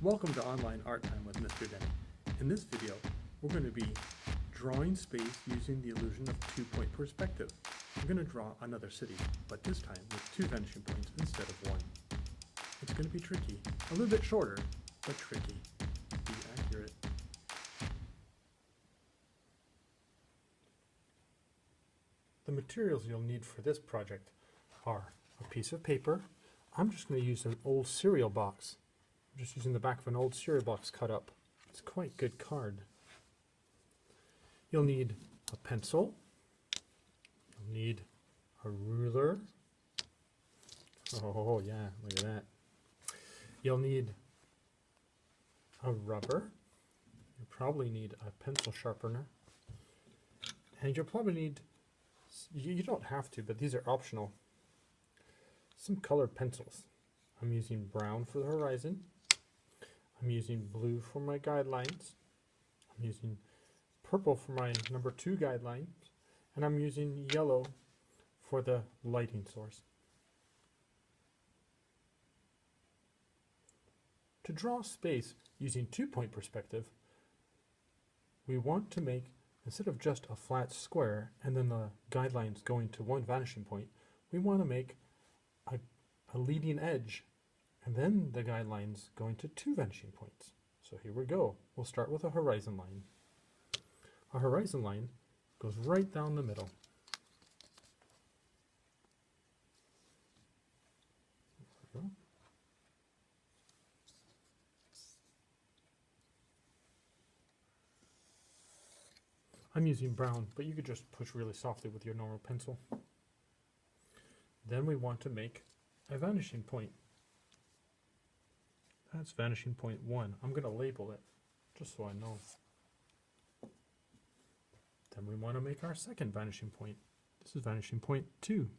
Welcome to Online Art Time with Mr. Denny. In this video, we're going to be drawing space using the illusion of two-point perspective. I'm going to draw another city, but this time with two vanishing points instead of one. It's going to be tricky, a little bit shorter, but tricky. Be accurate. The materials you'll need for this project are a piece of paper. I'm just going to use an old cereal box. I'm just using the back of an old cereal box cut up. It's quite good card. You'll need a pencil. You'll need a ruler. Oh yeah, look at that. You'll need a rubber. You probably need a pencil sharpener. And you'll probably need, you don't have to, but these are optional, some colored pencils. I'm using brown for the horizon. I'm using blue for my guidelines. I'm using purple for my number 2 guidelines. And I'm using yellow for the lighting source. To draw space using two-point perspective, we want to make, instead of just a flat square and then the guidelines going to one vanishing point, we want to make a leading edge and then the guidelines going to 2 vanishing points. So here we go. We'll start with a horizon line. A horizon line goes right down the middle. There we go. I'm using brown, but you could just push really softly with your normal pencil. Then we want to make a vanishing point. That's vanishing point 1. I'm going to label it just so I know. Then we want to make our second vanishing point. This is vanishing point 2.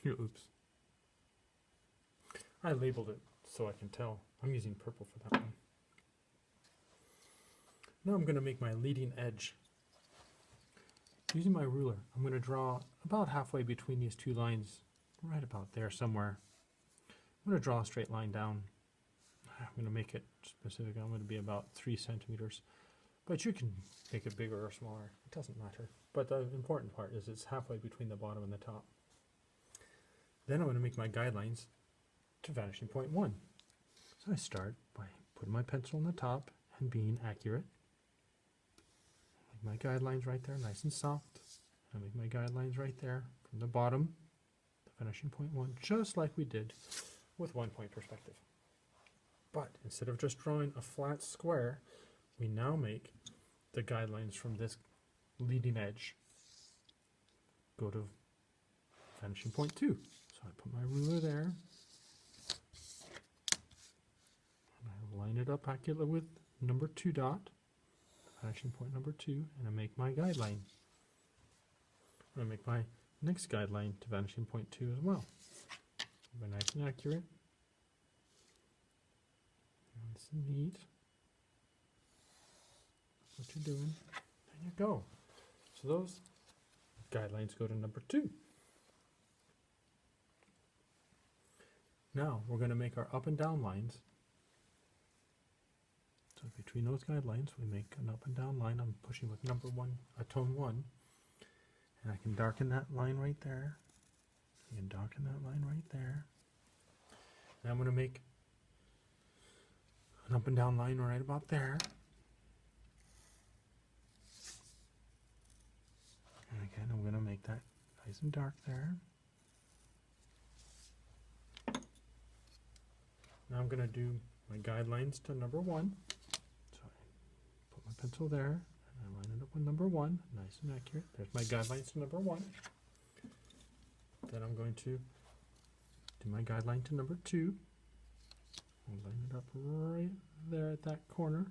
Oops. I labeled it so I can tell. I'm using purple for that one. Now I'm going to make my leading edge. Using my ruler, I'm going to draw about halfway between these two lines, right about there somewhere. I'm going to draw a straight line down. I'm going to make it specific. I'm going to be about 3 centimeters. But you can make it bigger or smaller. It doesn't matter. But the important part is it's halfway between the bottom and the top. Then I'm going to make my guidelines to vanishing point 1. So I start by putting my pencil on the top and being accurate. Make my guidelines right there, nice and soft. I make my guidelines right there from the bottom, the vanishing point 1, just like we did with one-point perspective. But instead of just drawing a flat square, we now make the guidelines from this leading edge go to vanishing point 2. So I put my ruler there, and I line it up accurately with number 2 dot, vanishing point number 2, and I make my guideline. I'm going to make my next guideline to vanishing point 2 as well. Be nice and accurate. Nice and neat. That's what you're doing. There you go. So those guidelines go to number 2. Now we're going to make our up and down lines. So between those guidelines we make an up and down line. I'm pushing with number 1, a tone 1. And I can darken that line right there. I can darken that line right there. And I'm going to make an up and down line right about there. And again, I'm going to make that nice and dark there. Now I'm going to do my guidelines to number 1. So I put my pencil there, and I line it up with number 1, nice and accurate. There's my guidelines to number 1. Then I'm going to do my guideline to number 2. I'll line it up right there at that corner.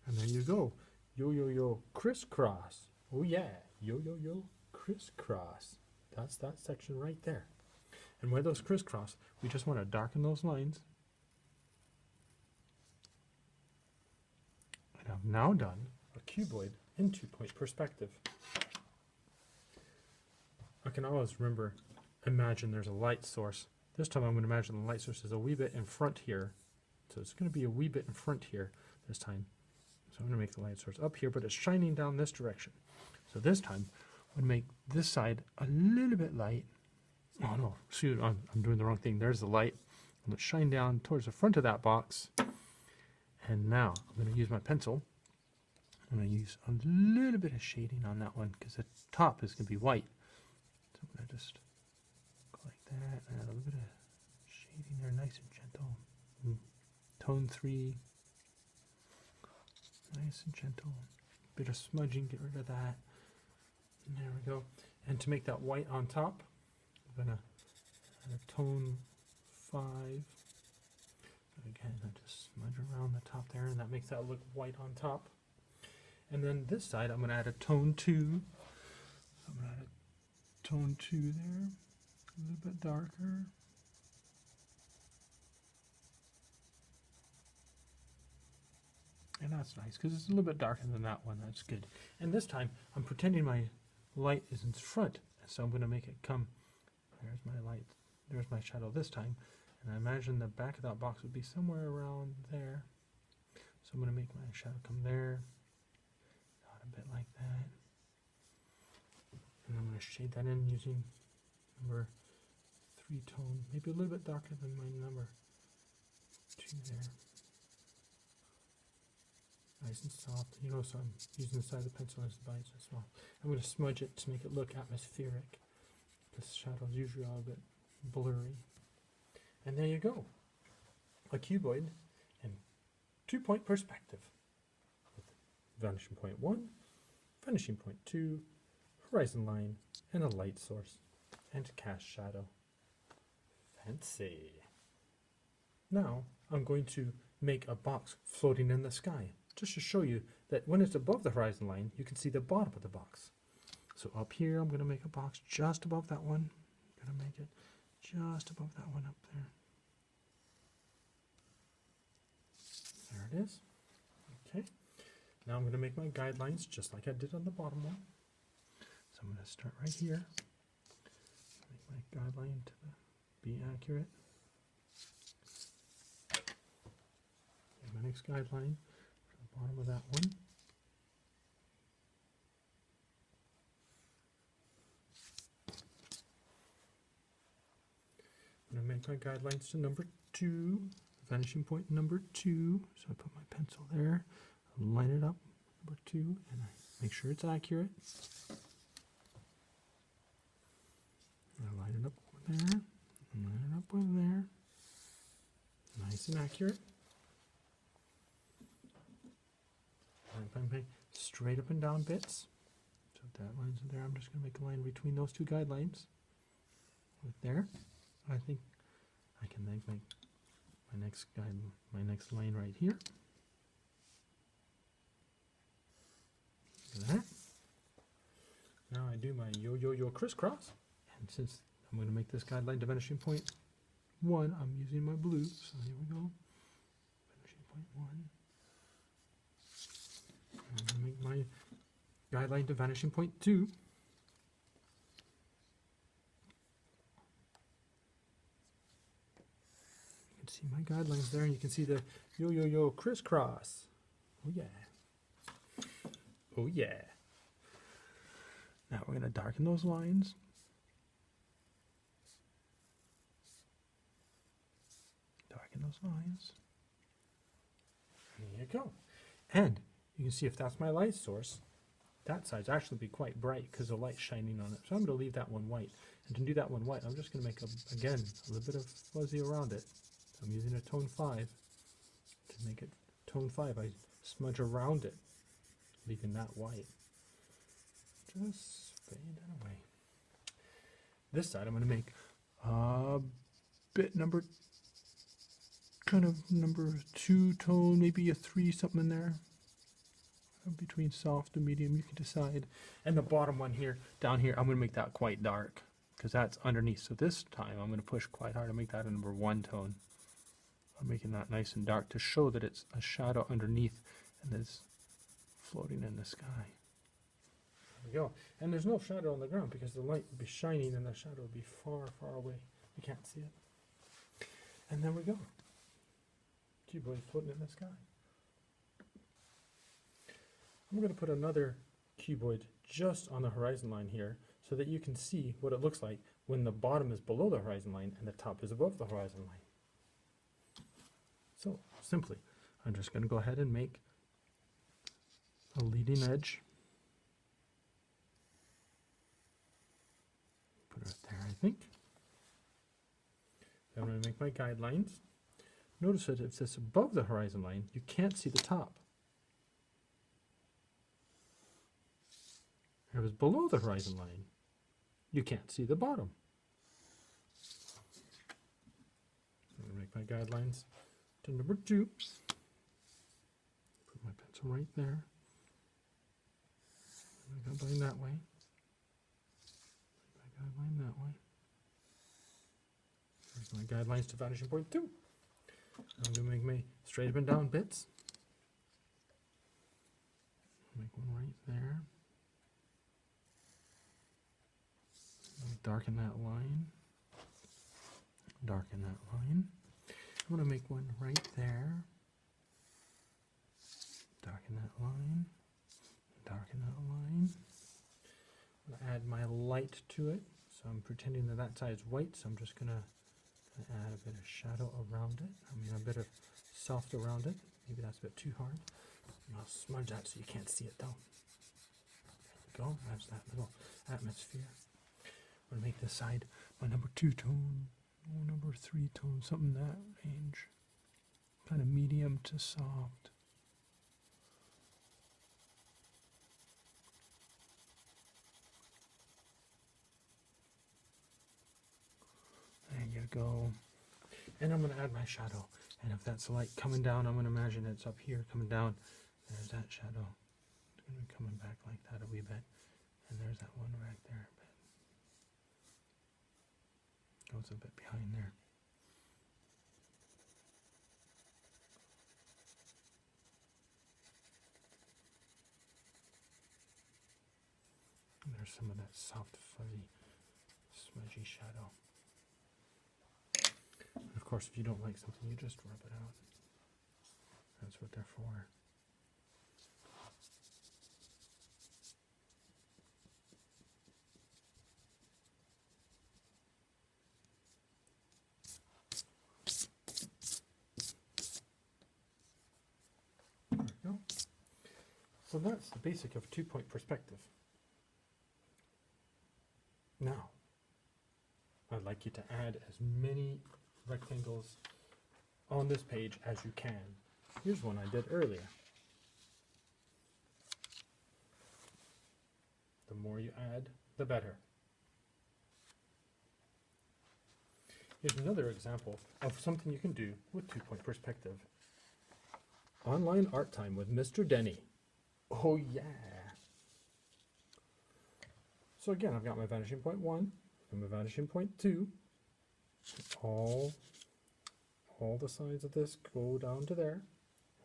And there you go. Yo, yo, yo, crisscross. Oh yeah, yo, yo, yo, crisscross. That's that section right there. And where those crisscross, we just want to darken those lines. And I've now done a cuboid in two-point perspective. I can always remember imagine there's a light source. This time I'm going to imagine the light source is a wee bit in front here. So it's going to be a wee bit in front here this time. So I'm going to make the light source up here, but it's shining down this direction. So this time I'm going to make this side a little bit light. Oh no, shoot, I'm doing the wrong thing. There's the light. I'm going to shine down towards the front of that box. And now I'm going to use my pencil. I'm going to use a little bit of shading on that one because the top is going to be white. So I'm going to just go like that, add a little bit of shading there, nice and gentle. Tone 3, nice and gentle. Bit of smudging, get rid of that. And there we go. And to make that white on top, I'm going to add a tone 5. So again, I just smudge around the top there, and that makes that look white on top. And then this side, I'm going to add a tone 2. I'm going to add a tone 2 there, a little bit darker. And that's nice because it's a little bit darker than that one. That's good. And this time, I'm pretending my light is in front. So I'm going to make it come. There's my light. There's my shadow this time. And I imagine the back of that box would be somewhere around there. So I'm going to make my shadow come there. Not a bit like that. And I'm going to shade that in using number 3 tone. Maybe a little bit darker than my number 2 there. Nice and soft. You know, so I'm using the side of the pencil as the bite so small. I'm going to smudge it to make it look atmospheric. The shadows usually are a bit blurry. And there you go. A cuboid in 2-point perspective. With vanishing point 1, vanishing point 2, horizon line, and a light source. And cast shadow. Fancy. Now I'm going to make a box floating in the sky. Just to show you that when it's above the horizon line, you can see the bottom of the box. So up here, I'm going to make a box just above that one. I'm going to make it just above that one up there. There it is. Okay. Now I'm going to make my guidelines just like I did on the bottom one. So I'm going to start right here. Make my guideline to be accurate. Okay, my next guideline. Bottom of that one. I'm going to make my guidelines to number 2, vanishing point number 2. So I put my pencil there, line it up, number 2, and I make sure it's accurate. And I line it up over there, and line it up over there. Nice and accurate. Bang, bang, straight up and down bits. So if that line's in there, I'm just going to make a line between those two guidelines. Right there. I think I can make my next line right here. Look at that. Now I do my yo-yo-yo crisscross. And since I'm going to make this guideline to vanishing point 1, I'm using my blue. So here we go. Vanishing point 1. I'm going to make my guideline to vanishing point 2. You can see my guidelines there, and you can see the yo-yo-yo crisscross. Oh yeah. Oh yeah. Now we're going to darken those lines. Darken those lines. There you go. And you can see if that's my light source, that side's actually be quite bright because the light's shining on it. So I'm going to leave that one white. And to do that one white, I'm just going to make, again, a little bit of fuzzy around it. So I'm using a tone 5 to make it tone 5. I smudge around it, leaving that white. Just fade it away. This side I'm going to make a bit number 2 tone, maybe a 3, something in there. Between soft and medium, you can decide. And the bottom one here, down here, I'm going to make that quite dark because that's underneath. So this time I'm going to push quite hard to make that a number 1 tone. I'm making that nice and dark to show that it's a shadow underneath and it's floating in the sky. There we go. And there's no shadow on the ground because the light would be shining and the shadow would be far, far away. You can't see it. And there we go. Cuboid floating in the sky. I'm going to put another cuboid just on the horizon line here so that you can see what it looks like when the bottom is below the horizon line and the top is above the horizon line. So simply, I'm just going to go ahead and make a leading edge. Put it there, I think. Then I'm going to make my guidelines. Notice that if it's above the horizon line, you can't see the top. If it's below the horizon line, you can't see the bottom. I'm going to make my guidelines to number 2. Put my pencil right there. My guideline that way. My guideline that way. There's my guidelines to vanishing point 2. I'm going to make my straight up and down bits. Make one right there. Darken that line. Darken that line. I'm going to make one right there. Darken that line. Darken that line. I'm going to add my light to it. So I'm pretending that that side's white, so I'm just going to add a bit of shadow around it. I mean, a bit of soft around it. Maybe that's a bit too hard. And I'll smudge that so you can't see it though. There we go. That's that little atmosphere. I'm going to make this side my number 2 tone, or number 3 tone, something in that range. Kind of medium to soft. There you go. And I'm going to add my shadow. And if that's light coming down, I'm going to imagine it's up here coming down. There's that shadow. It's going to be coming back like that a wee bit. And there's that one right there. Goes a bit behind there. And there's some of that soft, fuzzy, smudgy shadow. And of course, if you don't like something, you just rub it out. That's what they're for. So that's the basic of 2-point perspective. Now, I'd like you to add as many rectangles on this page as you can. Here's one I did earlier. The more you add, the better. Here's another example of something you can do with 2-point perspective. Online art time with Mr. Denny. Oh yeah. So again, I've got my vanishing point 1 and my vanishing point 2. All the sides of this go down to there.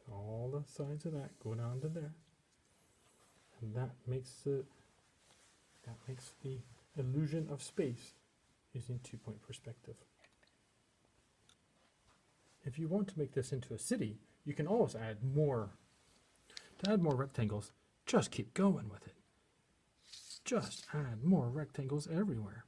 All the sides of that go down to there. And that makes the illusion of space using 2-point perspective. If you want to make this into a city, you can always add more. To add more rectangles, just keep going with it. Just add more rectangles everywhere.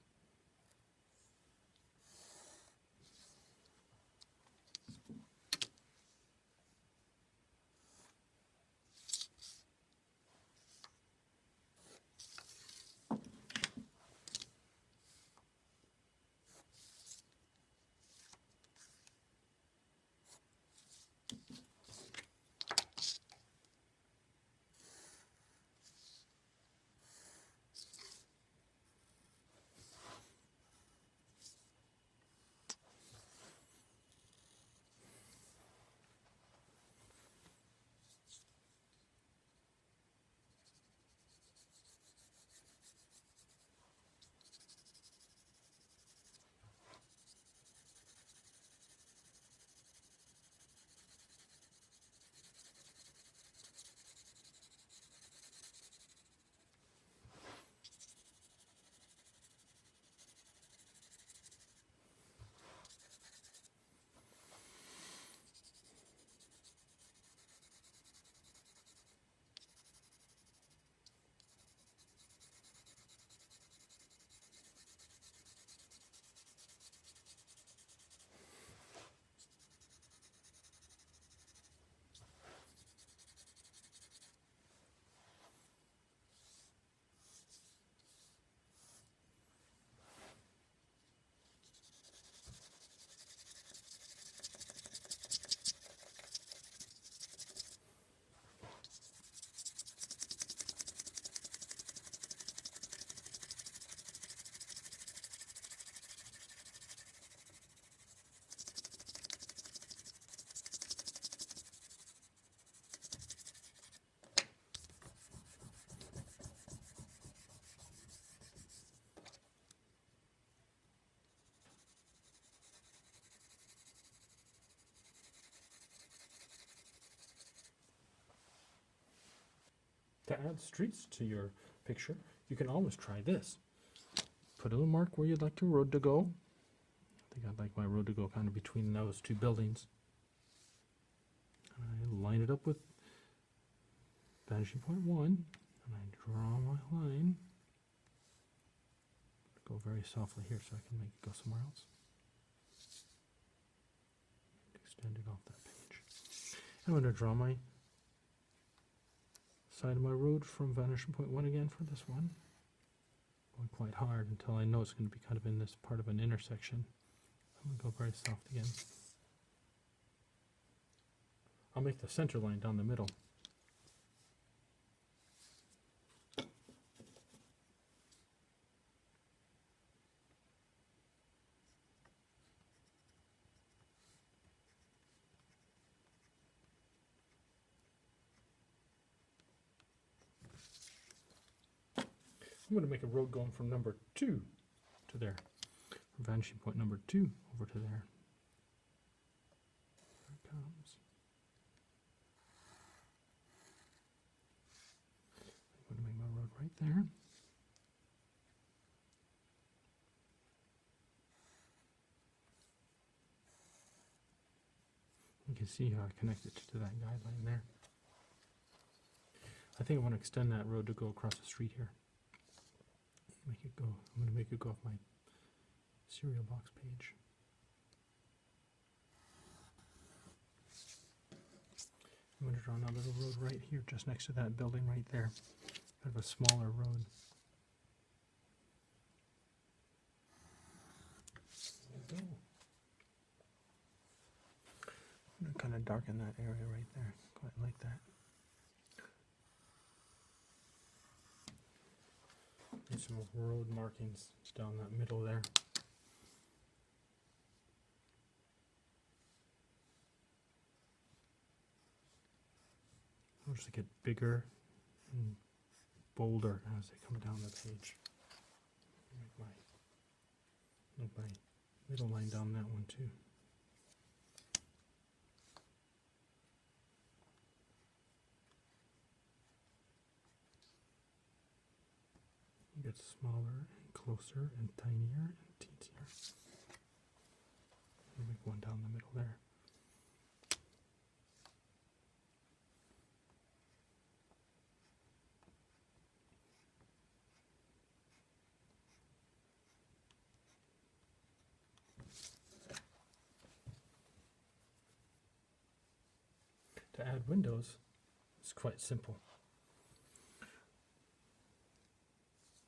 To add streets to your picture, you can always try this. Put a little mark where you'd like your road to go. I think I'd like my road to go kind of between those two buildings. And I line it up with vanishing point 1, and I draw my line. Go very softly here so I can make it go somewhere else. Extend it off that page. I'm going to draw my side of my road from vanishing point 1 again for this one. Going quite hard until I know it's going to be kind of in this part of an intersection. I'm going to go very soft again. I'll make the center line down the middle. I'm going to make a road going from number 2 to there. From vanishing point number 2 over to there. There it comes. I'm going to make my road right there. You can see how I connect it to that guideline there. I think I want to extend that road to go across the street here. Make it go. I'm going to make it go off my cereal box page. I'm going to draw another little road right here, just next to that building right there. Kind of a smaller road. There we go. I'm going to kind of darken that area right there, quite like that. And some road markings down that middle there. I'll just get bigger and bolder as they come down the page. Make my middle line down that one too. Get smaller and closer and tinier and teenier. Make one down the middle there. To add windows, it's quite simple.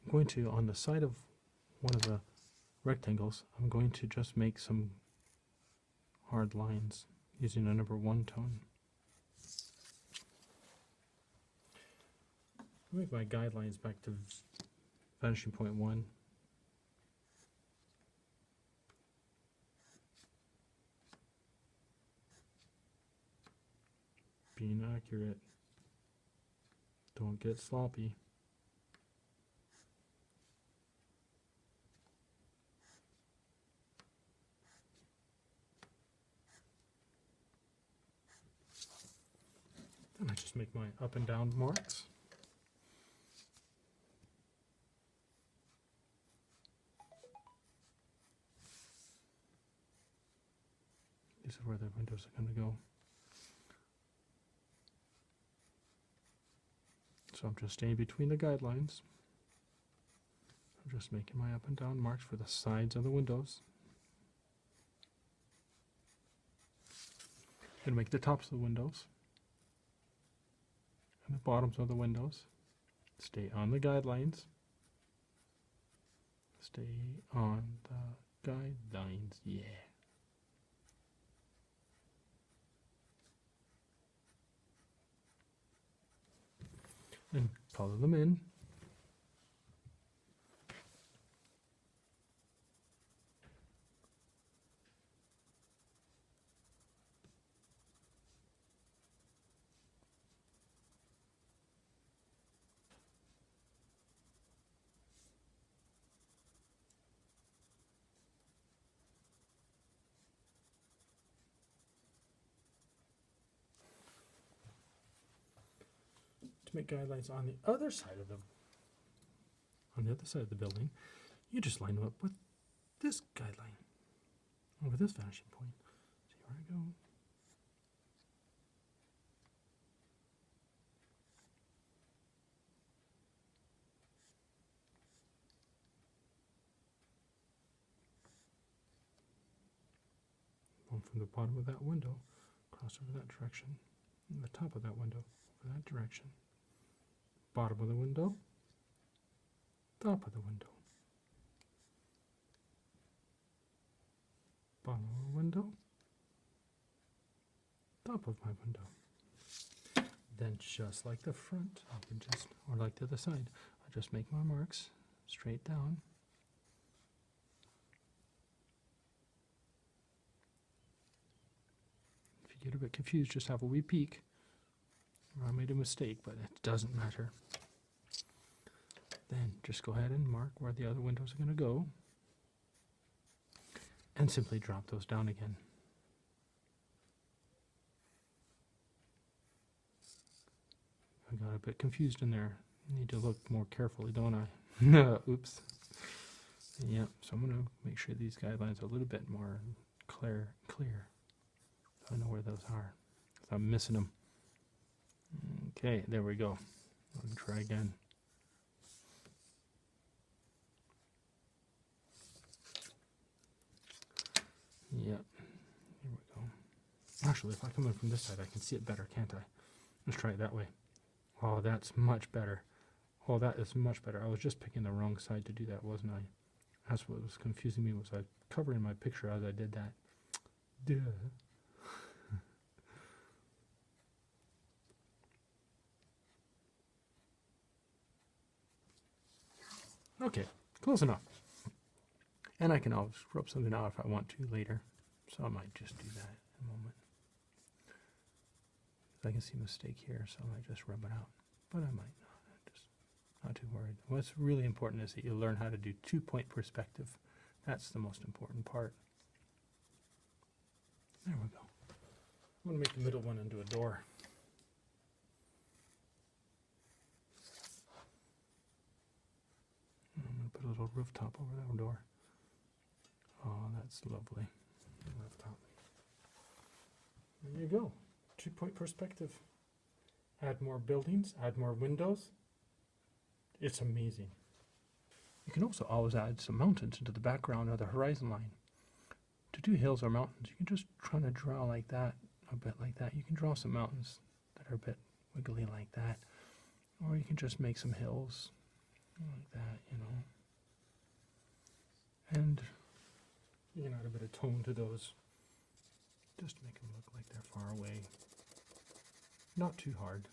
I'm going to, on the side of one of the rectangles, I'm going to just make some hard lines using a number 1 tone. I'll make my guidelines back to vanishing point 1. Being accurate. Don't get sloppy. And I just make my up and down marks. This is where the windows are going to go. So I'm just staying between the guidelines. I'm just making my up and down marks for the sides of the windows. I'm going to make the tops of the windows and the bottoms of the windows. Stay on the guidelines. Stay on the guidelines, yeah. And color them in. to make guidelines on the other side of the building, you just line them up with this guideline, or with this vanishing point. See where I go? One from the bottom of that window, cross over that direction, and the top of that window, over that direction. Bottom of the window, top of the window. Bottom of the window, top of my window. Then just like the front, I can just, or like the other side, I just make my marks straight down. If you get a bit confused, just have a wee peek. Or I made a mistake, but it doesn't matter. Then just go ahead and mark where the other windows are going to go. And simply drop those down again. I got a bit confused in there. Need to look more carefully, don't I? Oops. Yeah, so I'm going to make sure these guidelines are a little bit more clear. So I know where those are. So I'm missing them. Okay, there we go. I'll try again. Yep, here we go. Actually, if I come in from this side, I can see it better, can't I? Let's try it that way. Oh, that's much better. Oh, that is much better. I was just picking the wrong side to do that, wasn't I? That's what was confusing me, was I covering my picture as I did that. Duh. Okay, close enough. And I can always rub something out if I want to later. So I might just do that in a moment. I can see a mistake here, so I might just rub it out. But I might not. Just not too worried. What's really important is that you learn how to do 2-point perspective. That's the most important part. There we go. I'm going to make the middle one into a door. I'm going to put a little rooftop over that door. Oh, that's lovely. Rooftop. There you go. 2-point perspective. Add more buildings, add more windows. It's amazing. You can also always add some mountains into the background or the horizon line. To do hills or mountains, you can just try to draw like that, a bit like that. You can draw some mountains that are a bit wiggly like that. Or you can just make some hills like that, you know. And you can add a bit of tone to those, just to make them look like they're far away. Not too hard.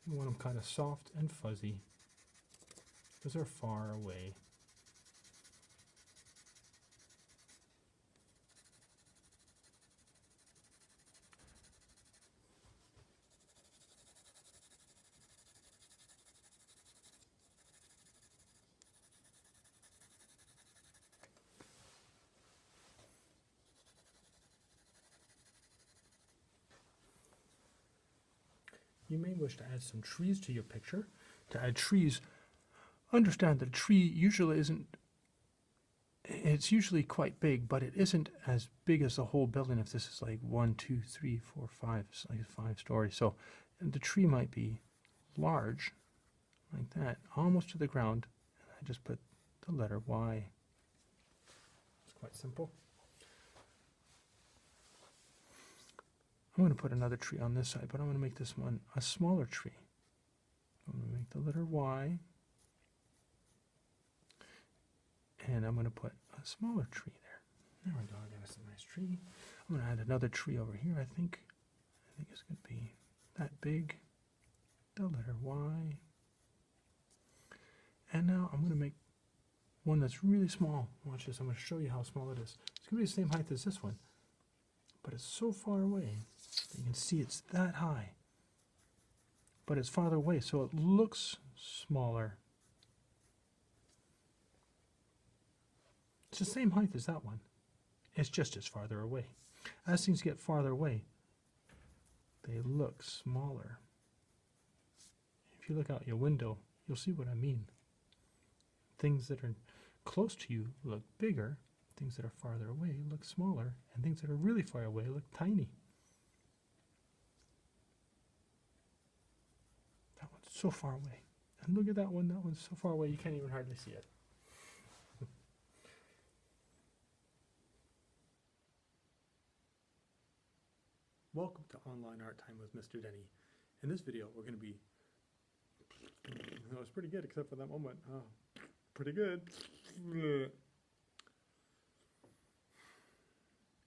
You want them kind of soft and fuzzy, because they're far away. You may wish to add some trees to your picture. To add trees, understand that a tree usually it's usually quite big, but it isn't as big as the whole building if this is like 1, 2, 3, 4, 5, it's like 5 stories. So the tree might be large, like that, almost to the ground. I just put the letter Y. It's quite simple. I'm going to put another tree on this side, but I'm going to make this one a smaller tree. I'm going to make the letter Y. And I'm going to put a smaller tree there. There we go. I got us a nice tree. I'm going to add another tree over here. I think it's going to be that big. The letter Y. And now I'm going to make one that's really small. Watch this. I'm going to show you how small it is. It's going to be the same height as this one, but it's so far away. You can see it's that high, but it's farther away, so it looks smaller. It's the same height as that one. It's just as farther away. As things get farther away, they look smaller. If if you look out your window, you'll see what I mean. Things that are close to you look bigger, things that are farther away look smaller, and things that are really far away look tiny. That one's so far away. And look at that one's so far away you can't even hardly see it. Welcome to Online Art Time with Mr. Denny. In this video, we're going to be... That was pretty good, except for that moment. Oh, pretty good.